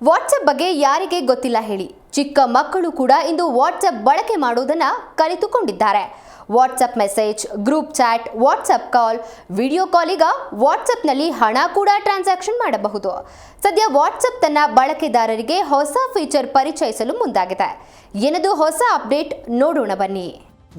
WhatsApp ಬಗ್ಗೆ ಯಾರಿಗೆ ಗೊತ್ತಿಲ್ಲ ಹೇಳಿ. ಚಿಕ್ಕ ಮಕ್ಕಳು ಕೂಡ ಇಂದು ವಾಟ್ಸಪ್ ಬಳಕೆ ಮಾಡುವುದನ್ನು ಕಲಿತುಕೊಂಡಿದ್ದಾರೆ. WhatsApp message, group chat, WhatsApp call, video call, ಈಗ ವಾಟ್ಸಪ್ನಲ್ಲಿ ಹಣ ಕೂಡ ಟ್ರಾನ್ಸಾಕ್ಷನ್ ಮಾಡಬಹುದು. ಸದ್ಯ ವಾಟ್ಸಪ್ ತನ್ನ ಬಳಕೆದಾರರಿಗೆ ಹೊಸ ಫೀಚರ್ ಪರಿಚಯಿಸಲು ಮುಂದಾಗಿದೆ. ಏನದು ಹೊಸ ಅಪ್ಡೇಟ್ ನೋಡೋಣ ಬನ್ನಿ.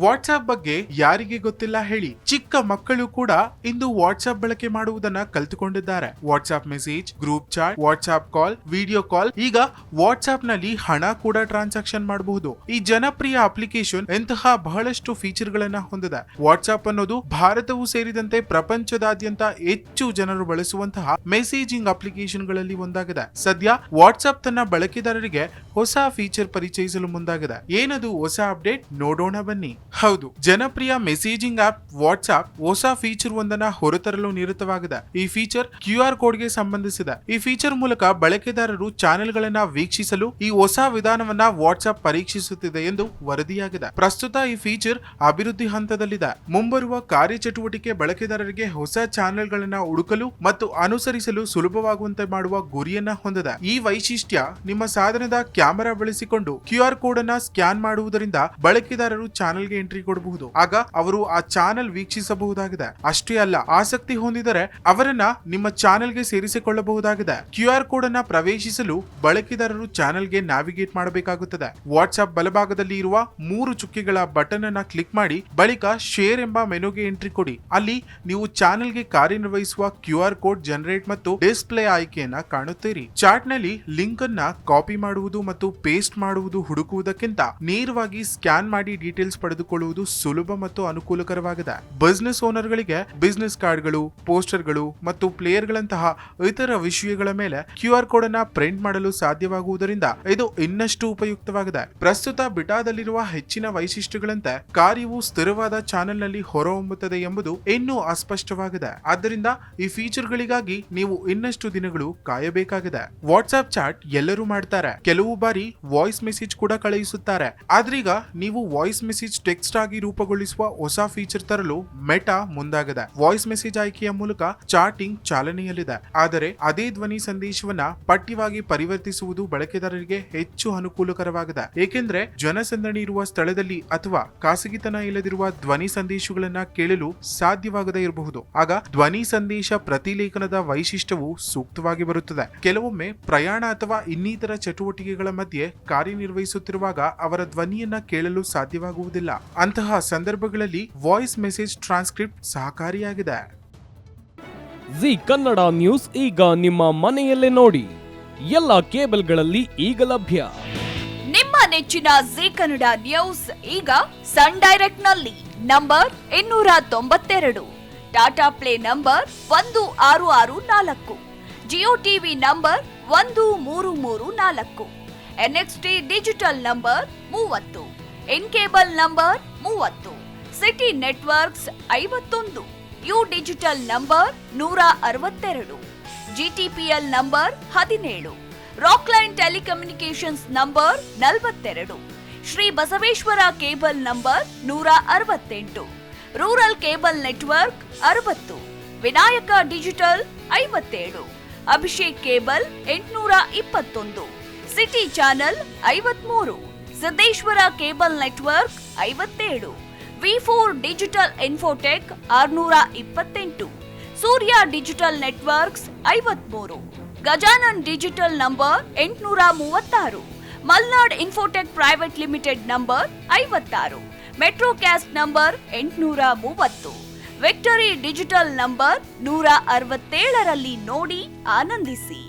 ವಾಟ್ಸ್ಆಪ್ ಬಗ್ಗೆ ಯಾರಿಗೆ ಗೊತ್ತಿಲ್ಲ ಹೇಳಿ. ಚಿಕ್ಕ ಮಕ್ಕಳು ಕೂಡ ಇಂದು ವಾಟ್ಸ್ಆಪ್ ಬಳಕೆ ಮಾಡುವುದನ್ನ ಕಲಿತುಕೊಂಡಿದ್ದಾರೆ. WhatsApp message, group chat, WhatsApp call, video call, ಈಗ ವಾಟ್ಸ್ಆಪ್ ನಲ್ಲಿ ಹಣ ಕೂಡ ಟ್ರಾನ್ಸಾಕ್ಷನ್ ಮಾಡಬಹುದು. ಈ ಜನಪ್ರಿಯ ಅಪ್ಲಿಕೇಶನ್ ಇಂತಹ ಬಹಳಷ್ಟು ಫೀಚರ್ ಗಳನ್ನ ಹೊಂದಿದೆ. ವಾಟ್ಸ್ಆಪ್ ಅನ್ನೋದು ಭಾರತವು ಸೇರಿದಂತೆ ಪ್ರಪಂಚದಾದ್ಯಂತ ಹೆಚ್ಚು ಜನರು ಬಳಸುವಂತಹ ಮೆಸೇಜಿಂಗ್ ಅಪ್ಲಿಕೇಶನ್ ಗಳಲ್ಲಿ ಒಂದಾಗಿದೆ. ಸದ್ಯ ವಾಟ್ಸ್ಆಪ್ ತನ್ನ ಬಳಕೆದಾರರಿಗೆ ಹೊಸ ಫೀಚರ್ ಪರಿಚಯಿಸಲು ಮುಂದಾಗಿದೆ. ಏನದು ಹೊಸ ಅಪ್ಡೇಟ್ ನೋಡೋಣ ಬನ್ನಿ. ಹೌದು, ಜನಪ್ರಿಯ ಮೆಸೇಜಿಂಗ್ ಆಪ್ ವಾಟ್ಸ್ಆಪ್ ಹೊಸ ಫೀಚರ್ ಒಂದನ್ನ ಹೊರತರಲು ನಿರತವಾಗಿದೆ. ಈ ಫೀಚರ್ QR ಕೋಡ್ಗೆ ಸಂಬಂಧಿಸಿದೆ. ಈ ಫೀಚರ್ ಮೂಲಕ ಬಳಕೆದಾರರು ಚಾನೆಲ್ ಗಳನ್ನ ವೀಕ್ಷಿಸಲು ಈ ಹೊಸ ವಿಧಾನವನ್ನ ವಾಟ್ಸ್ಆಪ್ ಪರೀಕ್ಷಿಸುತ್ತಿದೆ ಎಂದು ವರದಿಯಾಗಿದೆ. ಪ್ರಸ್ತುತ ಈ ಫೀಚರ್ ಅಭಿವೃದ್ಧಿ ಹಂತದಲ್ಲಿದೆ. ಮುಂಬರುವ ಕಾರ್ಯಚಟುವಟಿಕೆ ಬಳಕೆದಾರರಿಗೆ ಹೊಸ ಚಾನೆಲ್ ಗಳನ್ನ ಹುಡುಕಲು ಮತ್ತು ಅನುಸರಿಸಲು ಸುಲಭವಾಗುವಂತೆ ಮಾಡುವ ಗುರಿಯನ್ನ ಹೊಂದಿದೆ. ಈ ವೈಶಿಷ್ಟ್ಯ ನಿಮ್ಮ ಸಾಧನದ ಕ್ಯಾಮೆರಾ ಬಳಸಿಕೊಂಡು QR ಕೋಡ್ ಅನ್ನ ಸ್ಕ್ಯಾನ್ ಮಾಡುವುದರಿಂದ ಬಳಕೆದಾರರು ಚಾನೆಲ್ಗೆ ಎಂಟ್ರಿ ಕೊಡಬಹುದು. ಆಗ ಅವರು ಆ ಚಾನೆಲ್ ವೀಕ್ಷಿಸಬಹುದಾಗಿದೆ. ಅಷ್ಟೇ ಅಲ್ಲ, ಆಸಕ್ತಿ ಹೊಂದಿದರೆ ಅವರನ್ನ ನಿಮ್ಮ ಚಾನೆಲ್ಗೆ ಸೇರಿಸಿಕೊಳ್ಳಬಹುದಾಗಿದೆ. QR ಕೋಡ್ ಅನ್ನ ಪ್ರವೇಶಿಸಲು ಬಳಕೆದಾರರು ಚಾನೆಲ್ಗೆ ನ್ಯಾವಿಗೇಟ್ ಮಾಡಬೇಕಾಗುತ್ತದೆ. ವಾಟ್ಸ್ಆಪ್ ಬಲಭಾಗದಲ್ಲಿ ಇರುವ 3 ಚುಕ್ಕೆಗಳ ಬಟನ್ ಅನ್ನ ಕ್ಲಿಕ್ ಮಾಡಿ ಬಳಿಕ ಶೇರ್ ಎಂಬ ಮೆನುಗೆ ಎಂಟ್ರಿ ಕೊಡಿ. ಅಲ್ಲಿ ನೀವು ಚಾನೆಲ್ಗೆ ಕಾರ್ಯನಿರ್ವಹಿಸುವ QR ಕೋಡ್ ಜನರೇಟ್ ಮತ್ತು ಡಿಸ್ಪ್ಲೇ ಆಯ್ಕೆಯನ್ನ ಕಾಣುತ್ತೀರಿ. ಚಾಟ್ ನಲ್ಲಿ ಲಿಂಕ್ ಅನ್ನ ಕಾಪಿ ಮಾಡುವುದು ಮತ್ತು ಪೇಸ್ಟ್ ಮಾಡುವುದು ಹುಡುಕುವುದಕ್ಕಿಂತ ನೇರವಾಗಿ ಸ್ಕ್ಯಾನ್ ಮಾಡಿ ಡೀಟೇಲ್ಸ್ ಪಡೆದುಕೊಳ್ಳುವುದು ಸುಲಭ ಮತ್ತು ಅನುಕೂಲಕರವಾಗಿದೆ. ಬಿಸಿನೆಸ್ ಓನರ್ ಗಳಿಗೆ ಬಿಸಿನೆಸ್ ಕಾರ್ಡ್ಗಳು, ಪೋಸ್ಟರ್ಗಳು ಮತ್ತು ಪ್ಲೇಯರ್ ಗಳಂತಹ ಇತರ ವಿಷಯಗಳ ಮೇಲೆ QR ಕೋಡ್ ಅನ್ನ ಪ್ರಿಂಟ್ ಮಾಡಲು ಸಾಧ್ಯವಾಗುವುದರಿಂದ ಇದು ಇನ್ನಷ್ಟು ಉಪಯುಕ್ತವಾಗಿದೆ. ಪ್ರಸ್ತುತ ಬಿಟಾದಲ್ಲಿರುವ ಹೆಚ್ಚಿನ ವೈಶಿಷ್ಟ್ಯಗಳಂತೆ ಕಾರ್ಯವು ಸ್ಥಿರವಾದ ಚಾನೆಲ್ ನಲ್ಲಿ ಹೊರಹೊಮ್ಮುತ್ತದೆ ಎಂಬುದು ಇನ್ನೂ ಅಸ್ಪಷ್ಟವಾಗಿದೆ. ಆದ್ದರಿಂದ ಈ ಫೀಚರ್ ಗಳಿಗಾಗಿ ನೀವು ಇನ್ನಷ್ಟು ದಿನಗಳು ಕಾಯಬೇಕಾಗಿದೆ. ವಾಟ್ಸ್ಆಪ್ ಚಾಟ್ ಎಲ್ಲರೂ ಮಾಡ್ತಾರೆ. ಕೆಲವು ಬಾರಿ ವಾಯ್ಸ್ ಮೆಸೇಜ್ ಕೂಡ ಕಳುಹಿಸುತ್ತಾರೆ. ಆದ್ರೀಗ ನೀವು ವಾಯ್ಸ್ ಮೆಸೇಜ್ ಟೆಕ್ಸ್ಟ್ ಆಗಿ ರೂಪುಗೊಳಿಸುವ ಹೊಸ ಫೀಚರ್ ತರಲು ಮೆಟಾ ಮುಂದಾಗಿದೆ. ವಾಯ್ಸ್ ಮೆಸೇಜ್ ಆಯ್ಕೆಯ ಮೂಲಕ ಚಾಟಿಂಗ್ ಚಾಲನೆಯಲ್ಲಿದೆ. ಆದರೆ ಅದೇ ಧ್ವನಿ ಸಂದೇಶವನ್ನ ಪಠ್ಯವಾಗಿ ಪರಿವರ್ತಿಸುವುದು ಬಳಕೆದಾರರಿಗೆ ಹೆಚ್ಚು ಅನುಕೂಲಕರವಾಗಿದೆ. ಏಕೆಂದ್ರೆ ಜನಸಂದಣಿ ಇರುವ ಸ್ಥಳದಲ್ಲಿ ಅಥವಾ ಖಾಸಗಿತನ ಇಲ್ಲದಿರುವ ಧ್ವನಿ ಸಂದೇಶಗಳನ್ನ ಕೇಳಲು ಸಾಧ್ಯವಾಗದೇ ಇರಬಹುದು. ಆಗ ಧ್ವನಿ ಸಂದೇಶ ಪ್ರತಿಲೇಖನದ ವೈಶಿಷ್ಟ್ಯವು ಸೂಕ್ತವಾಗಿ ಬರುತ್ತದೆ. ಕೆಲವೊಮ್ಮೆ ಪ್ರಯಾಣ ಅಥವಾ ಇನ್ನಿತರ ಚಟುವಟಿಕೆಗಳ ಮಧ್ಯೆ ಕಾರ್ಯನಿರ್ವಹಿಸುತ್ತಿರುವಾಗ ಅವರ ಧ್ವನಿಯನ್ನ ಕೇಳಲು ಸಾಧ್ಯವಾಗುವುದಿಲ್ಲ. ಅಂತಹ ಸಂದರ್ಭಗಳಲ್ಲಿ ವಾಯ್ಸ್ ಮೆಸೇಜ್ ಟ್ರಾನ್ಸ್ಕ್ರಿಪ್ಟ್ ಸಹಕಾರಿಯಾಗಿದೆ. ಜಿ ಕನ್ನಡ ನ್ಯೂಸ್ ಈಗ ನಿಮ್ಮ ಮನೆಯಲ್ಲೇ ನೋಡಿ. ಎಲ್ಲ ಕೇಬಲ್ಗಳಲ್ಲಿ ಈಗ ಲಭ್ಯ. ನಿಮ್ಮ ನೆಚ್ಚಿನ ಜಿ ಕನ್ನಡ ನ್ಯೂಸ್ ಈಗ ಸನ್ ಡೈರೆಕ್ಟ್ ನಲ್ಲಿ number 292, Tata play number 1664, Jio TV number 1334, NXT digital number 30, in cable number 30, city networks 51, U digital number 162, GTPL number 17, Rockline telecommunications number 42, Shri Basaveshwara cable number 168, rural cable network 60, Vinayaka digital 57, Abhishek cable 821, city channel 53, Siddeshwara cable network 57, V4 digital Infotech 628, Surya digital networks 53, Gajanan digital number 836, Malnad infotech private limited number 56, Metrocast number 830, Victory digital number 167ರಲ್ಲಿ ನೋಡಿ ಆನಂದಿಸಿ.